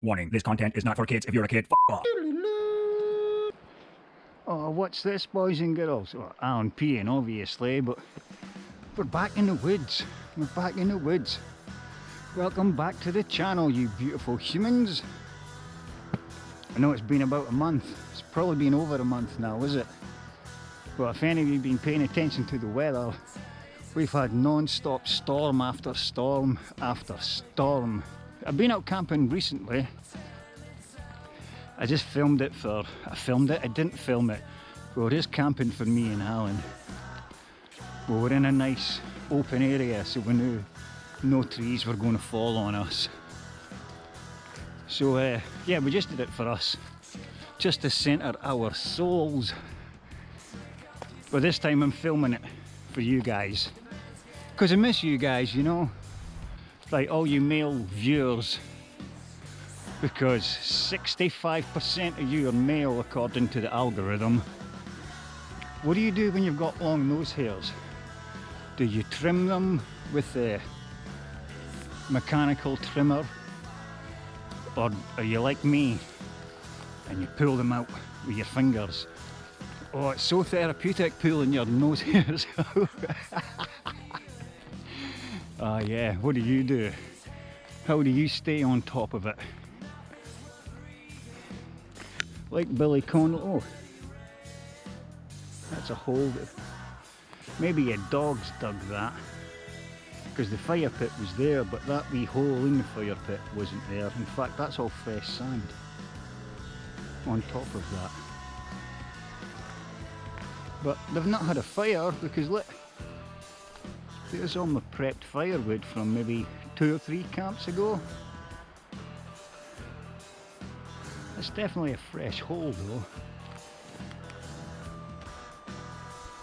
Warning, this content is not for kids. If you're a kid, f off. Oh, what's this, boys and girls? Well, Alan peeing, obviously, but we're back in the woods. We're back in the woods. Welcome back to the channel, you beautiful humans. I know it's been about a month. It's probably been over a month now, is it? But if any of you have been paying attention to the weather, we've had non-stop storm after storm after storm. I've been out camping recently. I just filmed it for... I didn't film it. We were just camping for me and Alan. We were in a nice open area, so we knew no trees were going to fall on us. So yeah, we just did it for us, just to centre our souls. But this time I'm filming it for you guys, because I miss you guys, you know, like all you male viewers, because 65% of you are male according to the algorithm. What do you do when you've got long nose hairs? Do you trim them with a mechanical trimmer? Or are you like me and you pull them out with your fingers? Oh, it's so therapeutic pulling your nose hairs out. Ah yeah, what do you do? How do you stay on top of it? Like Billy Connell. Oh, that's a hole. Maybe a dog's dug that, because the fire pit was there, but that wee hole in the fire pit wasn't there. In fact, that's all fresh sand on top of that. But they've not had a fire, because look, there's all my prepped firewood from maybe 2 or 3 camps ago. It's definitely a fresh hole though.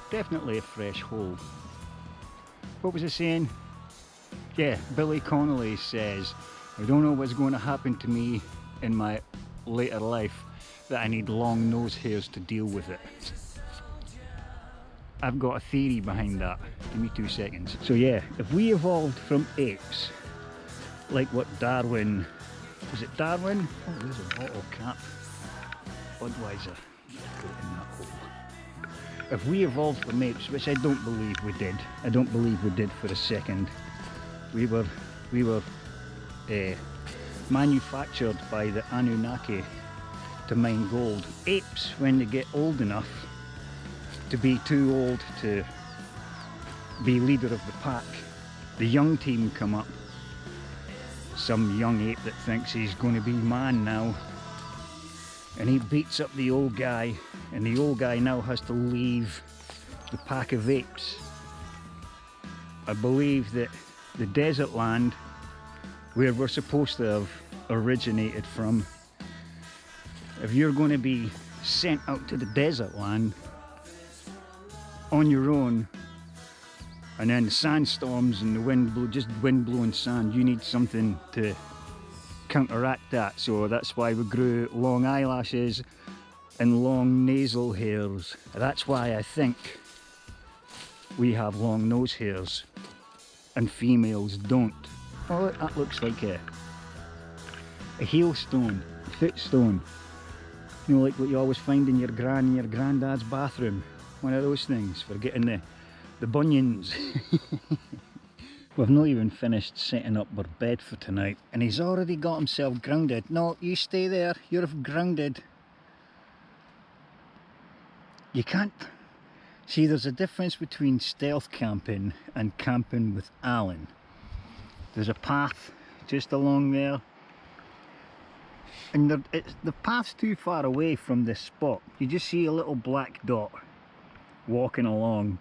Definitely a fresh hole. What was I saying? Yeah, Billy Connolly says, I don't know what's going to happen to me in my later life, that I need long nose hairs to deal with it. I've got a theory behind that. Give me 2 seconds. So yeah, if we evolved from apes, like what Darwin, was it Darwin? Oh, there's a bottle cap. Budweiser. Go in that hole. If we evolved from apes, which I don't believe we did. I don't believe we did for a second. We were manufactured by the Anunnaki to mine gold. Apes, when they get old enough to be too old to be leader of the pack, the young team come up. Some young ape that thinks he's going to be man now, and he beats up the old guy, and the old guy now has to leave the pack of apes. I believe that the desert land where we're supposed to have originated from, if you're going to be sent out to the desert land on your own, and then the sandstorms and the wind blow, just wind blowing sand, you need something to counteract that. So that's why we grew long eyelashes and long nasal hairs. That's why I think we have long nose hairs and females don't. Oh, that looks like a hailstone, a footstone. You know, like what you always find in your gran and your granddad's bathroom. One of those things for getting the bunions. We've not even finished setting up our bed for tonight, and he's already got himself grounded. No, you stay there, you're grounded. You can't... See, there's a difference between stealth camping and camping with Alan. There's a path just along there, and the path's too far away from this spot. You just see a little black dot walking along,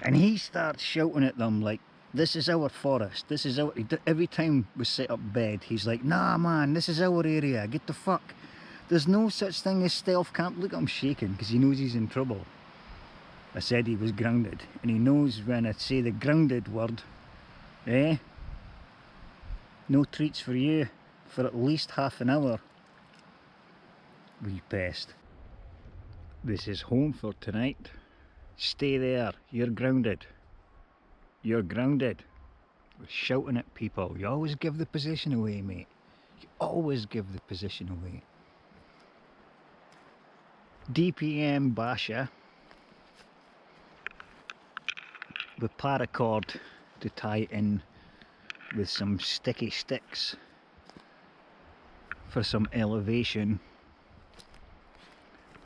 and he starts shouting at them like, this is our forest, this is our... Every time we set up bed, he's like, nah man, this is our area, get the fuck. There's no such thing as stealth camp. Look at him shaking, because he knows he's in trouble. I said he was grounded, and he knows when I say the grounded word, eh? No treats for you for at least half an hour. Wee pest. This is home for tonight. Stay there, you're grounded. You're grounded. We're shouting at people. You always give the position away, mate. You always give the position away. DPM Basha with paracord to tie in with some sticky sticks for some elevation.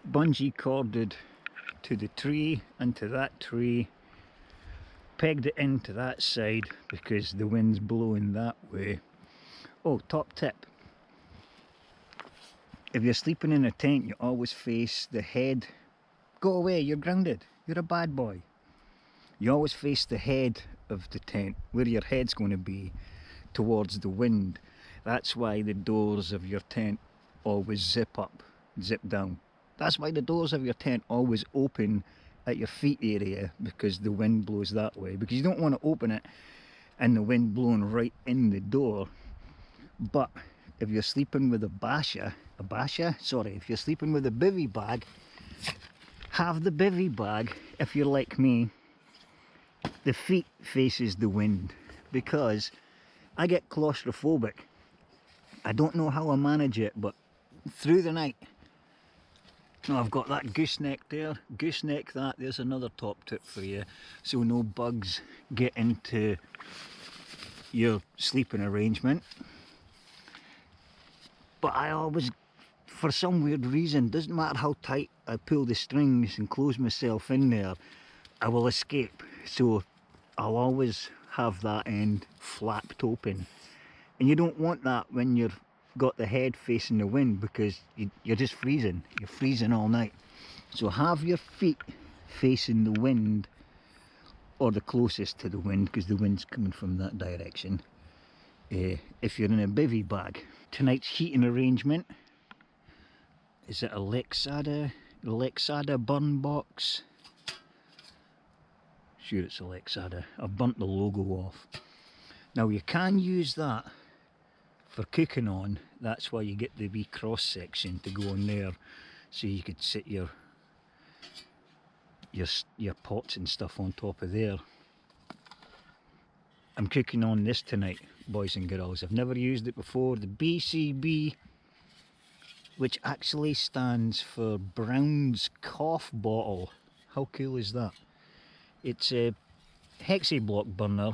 Bungee corded to the tree and to that tree, pegged it into that side because the wind's blowing that way. Oh, top tip, if you're sleeping in a tent, you always face the head. Go away, you're grounded, you're a bad boy. You always face the head of the tent, where your head's going to be, towards the wind. That's why the doors of your tent always zip up, zip down. That's why the doors of your tent always open at your feet area, because the wind blows that way. Because you don't want to open it and the wind blowing right in the door. But if you're sleeping with if you're sleeping with a bivy bag, have the bivy bag, if you're like me, the feet faces the wind, because I get claustrophobic. I don't know how I manage it, but through the night, now I've got that gooseneck there, gooseneck that, there's another top tip for you, so no bugs get into your sleeping arrangement. But I always, for some weird reason, doesn't matter how tight I pull the strings and close myself in there, I will escape. So I'll always have that end flapped open. And you don't want that when you've got the head facing the wind, because you're just freezing. You're freezing all night. So have your feet facing the wind, or the closest to the wind, because the wind's coming from that direction, if you're in a bivy bag. Tonight's heating arrangement, is it a Lexada burn box? Sure, it's a Lexada. I've burnt the logo off. Now you can use that for cooking on. That's why you get the wee cross section to go on there, so you could sit your pots and stuff on top of there. I'm cooking on this tonight, boys and girls. I've never used it before. The BCB, which actually stands for Brown's Cough Bottle. How cool is that? It's a hexi-block burner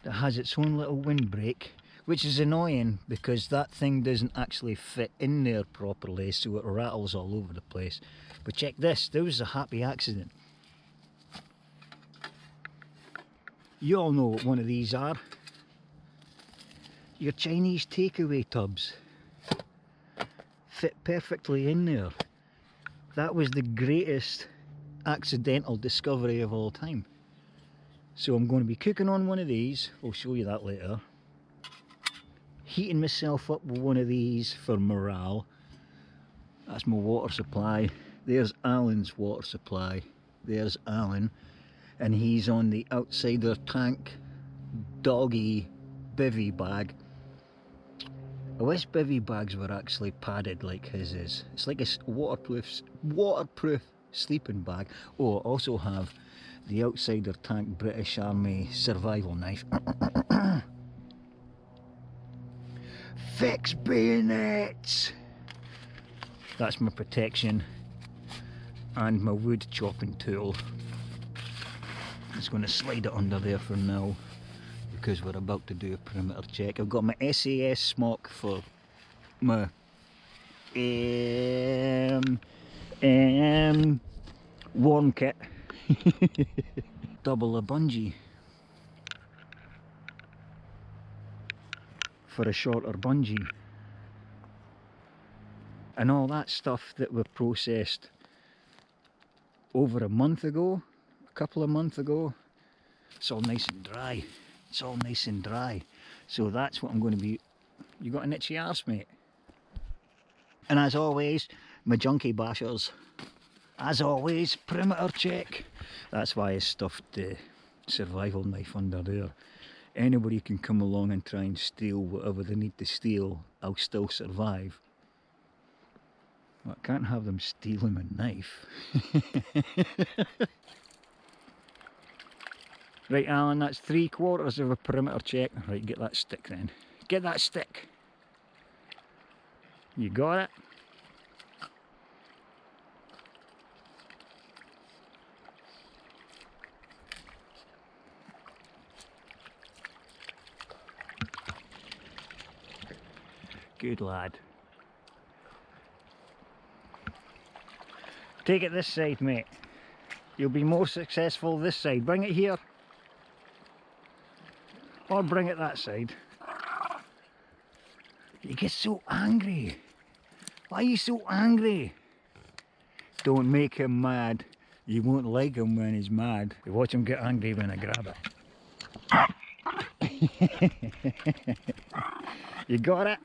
that has its own little windbreak, which is annoying because that thing doesn't actually fit in there properly, so it rattles all over the place. But check this, there was a happy accident. You all know what one of these are. Your Chinese takeaway tubs. Fit perfectly in there. That was the greatest accidental discovery of all time. So I'm going to be cooking on one of these, I'll show you that later. Heating myself up with one of these for morale. That's my water supply. There's Alan's water supply. There's Alan, and he's on the outsider tank doggy bivy bag. I wish bivy bags were actually padded like his is. It's like a waterproof sleeping bag. Oh, I also have the outsider tank British Army survival knife. Fix bayonets! That's my protection, and my wood chopping tool. I'm just going to slide it under there for now, because we're about to do a perimeter check. I've got my SAS smock for my warm kit. Double a bungee for a shorter bungee. And all that stuff that we processed over a month ago, a couple of months ago, it's all nice and dry. It's all nice and dry. So that's what I'm going to be... You got an itchy arse, mate? And as always, my junkie bashers. As always, perimeter check. That's why I stuffed the survival knife under there. Anybody can come along and try and steal whatever they need to steal. I'll still survive. Well, I can't have them stealing my knife. Right, Alan, that's 3/4 of a perimeter check. Right, get that stick then. Get that stick. You got it? Good lad. Take it this side, mate. You'll be more successful this side. Bring it here. Or bring it that side. You get so angry. Why are you so angry? Don't make him mad. You won't like him when he's mad. You watch him get angry when I grab it. You got it?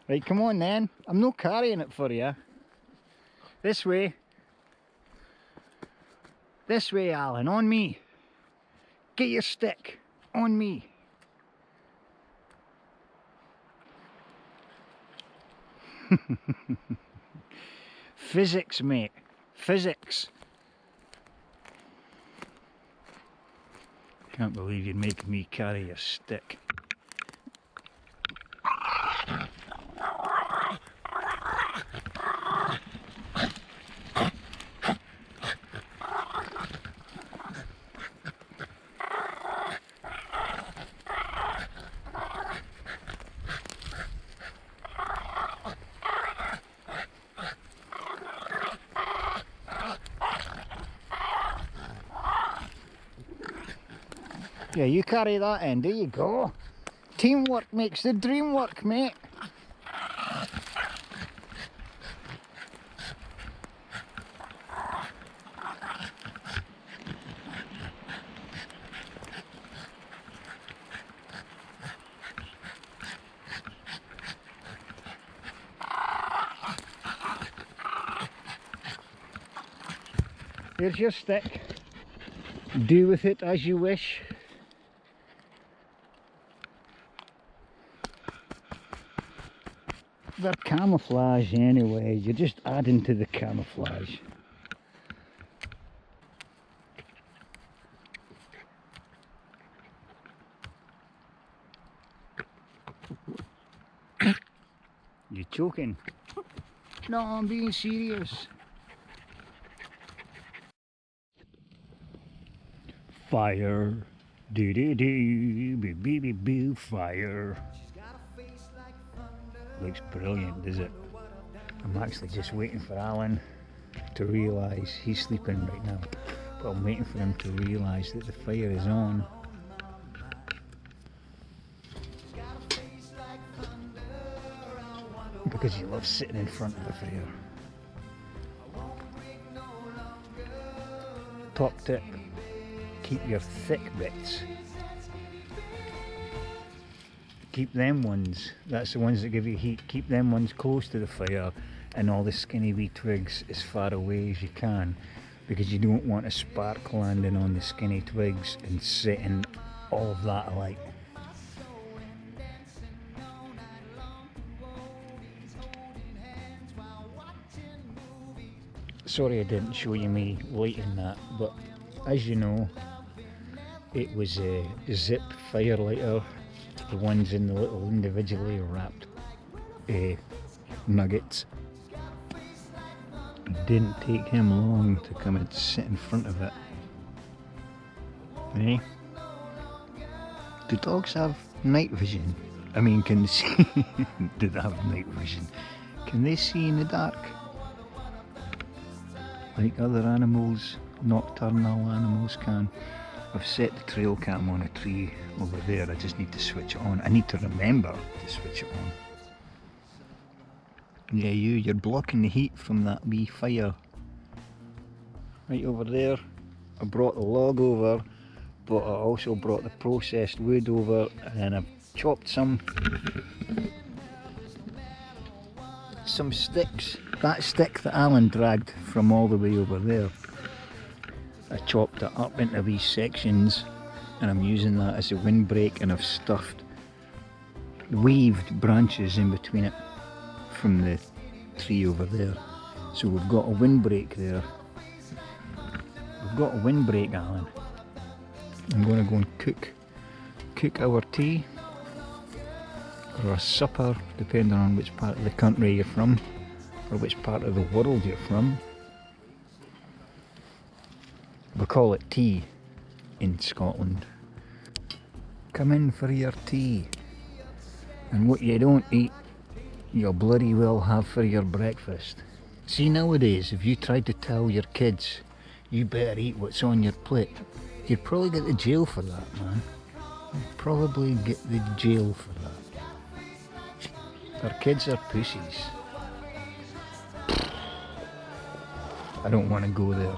Right, come on then. I'm not carrying it for you. This way. This way, Alan. On me. Get your stick. On me. Physics, mate. Physics. Can't believe you'd make me carry a stick. Yeah, you carry that end, there you go. Teamwork makes the dream work, mate. Here's your stick. Do with it as you wish. They're camouflage anyway, you're just adding to the camouflage. You choking? No, I'm being serious. Fire. Do do do. Boo boo boo boo. Fire. Looks brilliant, does it? I'm actually just waiting for Alan to realise he's sleeping right now, but I'm waiting for him to realise that the fire is on. Because he loves sitting in front of the fire. Top tip, keep your thick bits. Keep them ones, that's the ones that give you heat, keep them ones close to the fire and all the skinny wee twigs as far away as you can, because you don't want a spark landing on the skinny twigs and setting all of that alight. Sorry I didn't show you me lighting that, but as you know, it was a zip fire lighter. The ones in the little individually wrapped nuggets. It didn't take him long to come and sit in front of it. Eh? Do dogs have night vision? I mean, can they see? Do they have night vision? Can they see in the dark? Like other animals, nocturnal animals can. I've set the trail cam on a tree over there, I just need to switch it on. I need to remember to switch it on. Yeah, you're blocking the heat from that wee fire. Right over there, I brought the log over, but I also brought the processed wood over, and I've chopped some sticks. That stick that Alan dragged from all the way over there, I chopped it up into these sections and I'm using that as a windbreak, and I've stuffed waved branches in between it from the tree over there. So we've got a windbreak there. We've got a windbreak, Alan. I'm going to go and cook our tea. or a supper, depending on which part of the country you're from, or which part of the world you're from. We call it tea in Scotland. Come in for your tea. And what you don't eat, you'll bloody well have for your breakfast. See, nowadays, if you tried to tell your kids, you better eat what's on your plate, you'd probably get to jail for that, man. You'd probably get the jail for that. Our kids are pussies. I don't want to go there.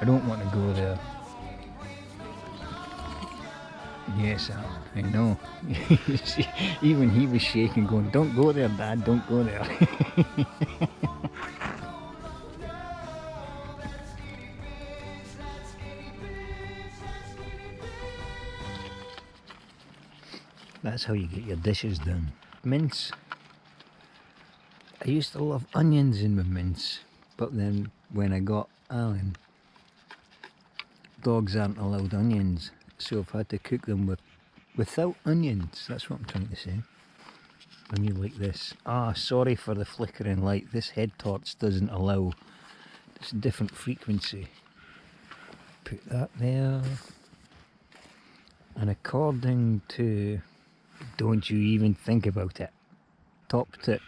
I don't want to go there. Yes, I know. Even he was shaking, going, "Don't go there, Dad, don't go there." That's how you get your dishes done. Mince. I used to love onions in my mince, but then when I got Alan, dogs aren't allowed onions, so I've had to cook them without onions. That's what I'm trying to say. When you like this. Ah, sorry for the flickering light. This head torch doesn't allow. It's a different frequency. Put that there. And according to... Don't you even think about it. Top tip.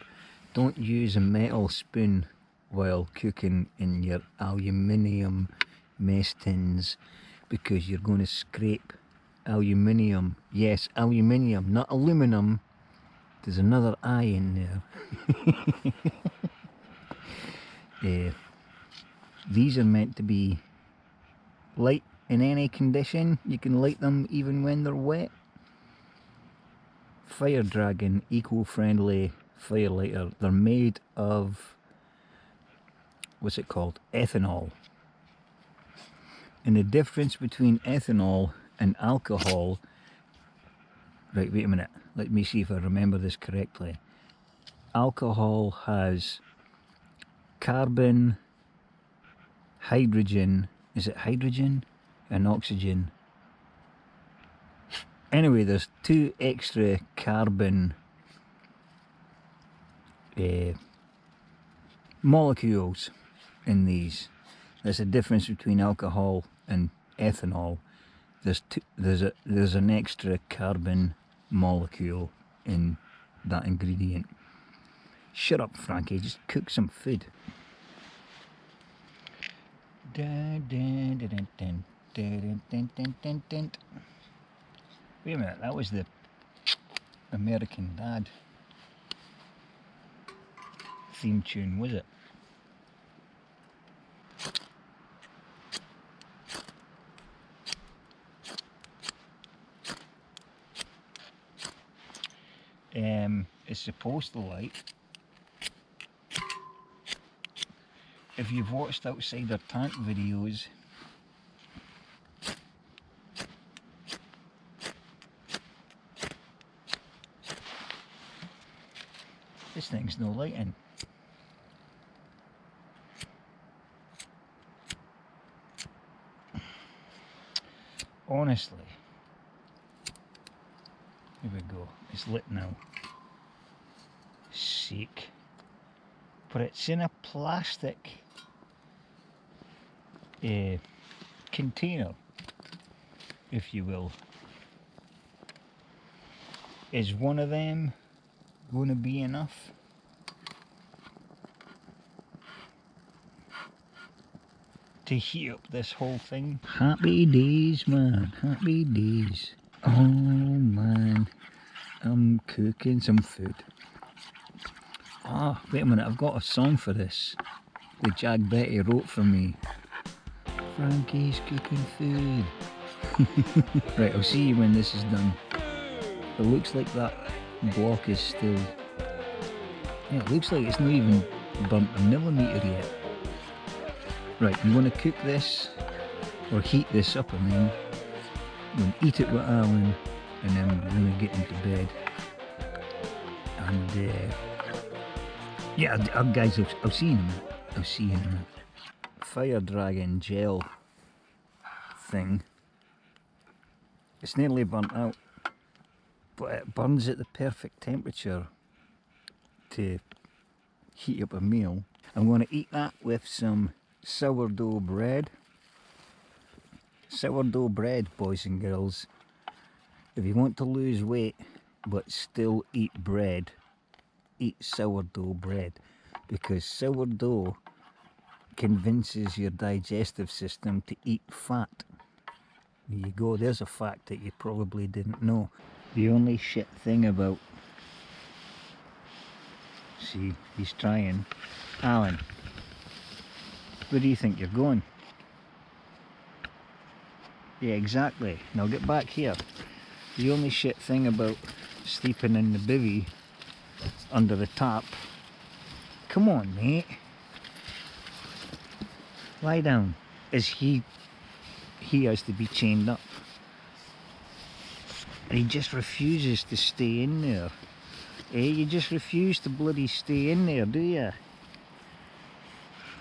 Don't use a metal spoon while cooking in your aluminium mess tins, because you're going to scrape aluminium. Yes, aluminium, not aluminum. There's another I in there. These are meant to be light in any condition. You can light them even when they're wet. Fire Dragon eco-friendly fire lighter. They're made of, what's it called? Ethanol. And the difference between ethanol and alcohol, right, wait a minute, let me see if I remember this correctly. Alcohol has carbon, hydrogen, is it hydrogen? And oxygen. Anyway, there's 2 extra carbon molecules in these. There's a difference between alcohol and ethanol. There's an extra carbon molecule in that ingredient. Shut up, Frankie, just cook some food. Wait a minute, that was the American Dad theme tune, was it? It's supposed to light. If you've watched Outsider Tank videos, this thing's no lighting. Honestly, here we go, it's lit now. Sick. But it's in a plastic container, if you will. Is one of them going to be enough? To heat up this whole thing? Happy days, man, happy days. Oh man, I'm cooking some food. Ah, wait a minute, I've got a song for this that Jack Betty wrote for me. Frankie's cooking food. Right, I'll see you when this is done. It looks like that block is still... Yeah, it looks like it's not even burnt a millimetre yet. Right, I'm going to cook this, or heat this up, I mean. I'm going to eat it with Alan, and then I'm going to get into bed. And, yeah, guys, I'll see you in a minute. I'll see you in a minute. Fire Dragon gel thing. It's nearly burnt out. but it burns at the perfect temperature to heat up a meal. I'm going to eat that with some sourdough bread. Sourdough bread, boys and girls. If you want to lose weight but still eat bread, eat sourdough bread, because sourdough convinces your digestive system to eat fat. There you go, there's a fact that you probably didn't know. The only shit thing about... See, he's trying. Alan, where do you think you're going? Yeah, exactly. Now get back here. The only shit thing about sleeping in the bivvy under the tap... Come on, mate. Lie down. Is he has to be chained up. And he just refuses to stay in there. Eh, you just refuse to bloody stay in there, do you?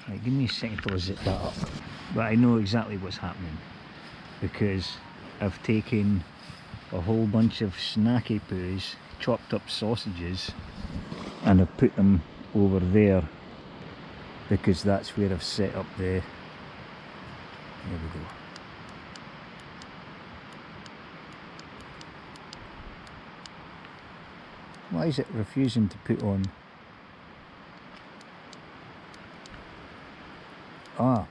Right, give me a second to zip that up. But I know exactly what's happening, because I've taken a whole bunch of snacky poos, chopped up sausages, and I've put them over there, because that's where I've set up the... There we go. Why is it refusing to put on? Ah,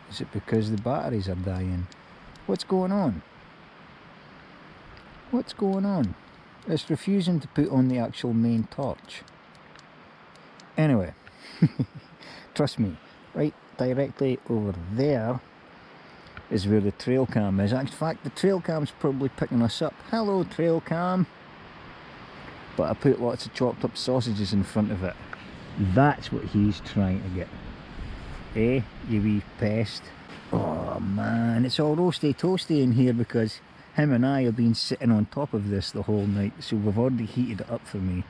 is it because the batteries are dying? What's going on? What's going on? It's refusing to put on the actual main torch. Anyway, trust me, right directly over there is where the trail cam is. In fact, the trail cam's probably picking us up. Hello, trail cam. But I put lots of chopped up sausages in front of it. That's what he's trying to get. Eh, you wee pest. Oh man, it's all roasty toasty in here because him and I have been sitting on top of this the whole night, so we've already heated it up for me.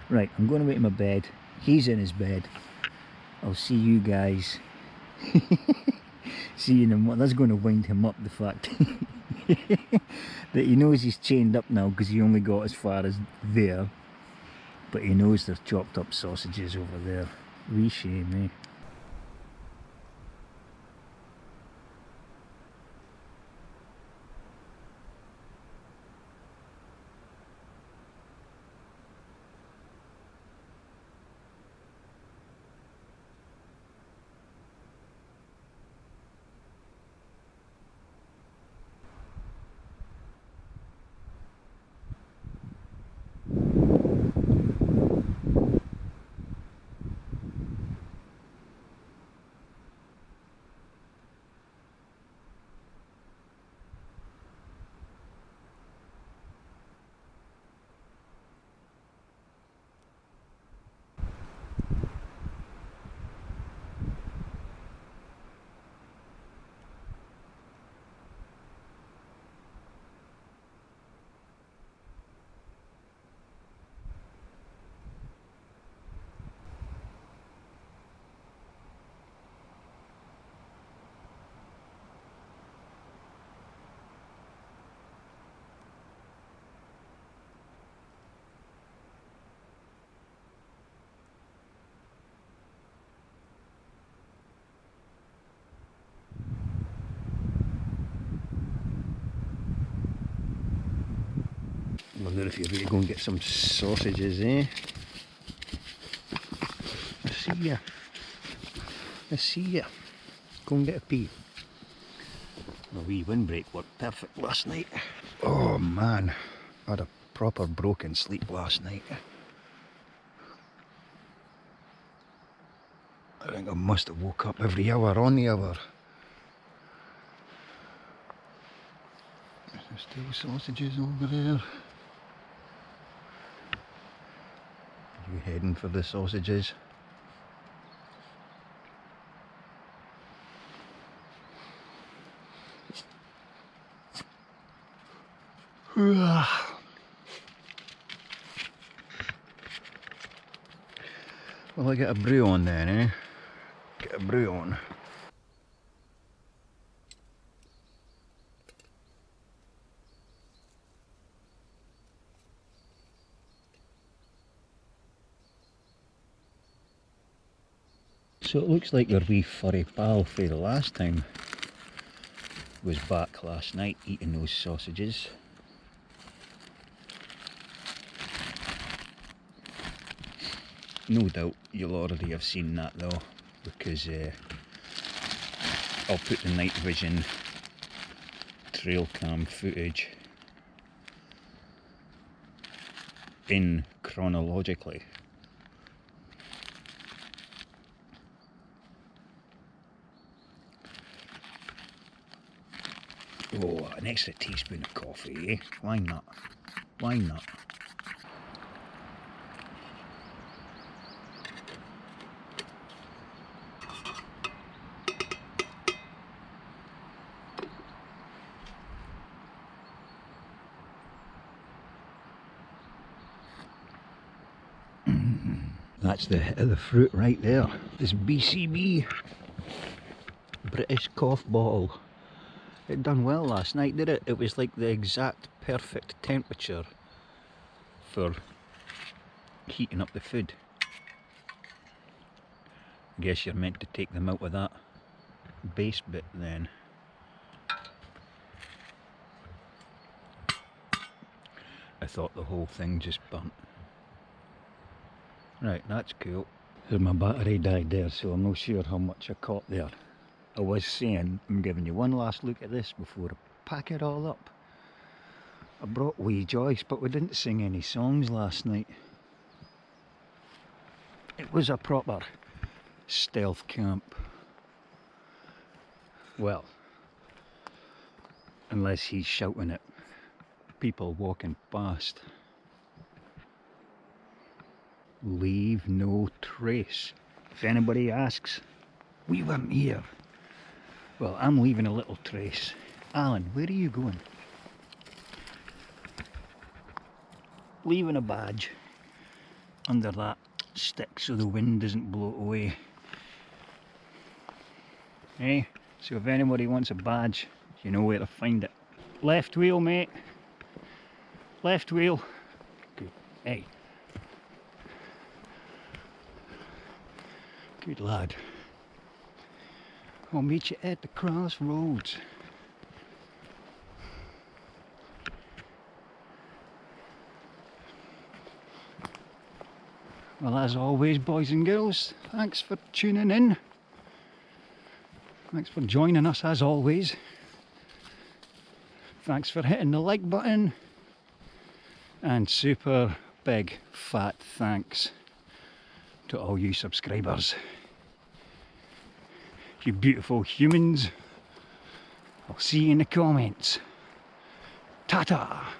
Right, I'm going to wait in my bed. He's in his bed. I'll see you guys. See you in a moment. That's going to wind him up, the fact that he knows he's chained up now because he only got as far as there. But he knows there's chopped up sausages over there. Wee shame, eh? I wonder if you're ready to go and get some sausages, eh? I see ya. I see ya. Go and get a pee. My wee windbreak worked perfect last night. Oh man, I had a proper broken sleep last night. I think I must have woke up every hour on the hour. There's still sausages over there. You heading for the sausages? Well, I get a brew on then, eh? Get a brew on. So it looks like your wee furry pal for the last time was back last night eating those sausages. No doubt you'll already have seen that though, because I'll put the night vision trail cam footage in chronologically. Oh, an extra teaspoon of coffee, eh? Why not? Why not? That's the hit of the fruit right there. This BCB British cough bottle. It done well last night, did it? It was like the exact perfect temperature for heating up the food. I guess you're meant to take them out with that base bit then. I thought the whole thing just burnt. Right, that's cool. My battery died there, so I'm not sure how much I caught there. I was saying I'm giving you one last look at this before I pack it all up. I brought wee Joyce, but we didn't sing any songs last night. It was a proper stealth camp. Well, unless he's shouting at people walking past. Leave no trace. If anybody asks, we weren't here. Well, I'm leaving a little trace. Alan, where are you going? Leaving a badge under that stick so the wind doesn't blow it away. Eh? So if anybody wants a badge, you know where to find it. Left wheel, mate. Left wheel. Good. Hey. Good lad. I'll meet you at the crossroads. Well, as always, boys and girls, thanks for tuning in. Thanks for joining us as always. Thanks for hitting the like button. And super big fat thanks to all you subscribers. You beautiful humans. I'll see you in the comments. Ta-ta!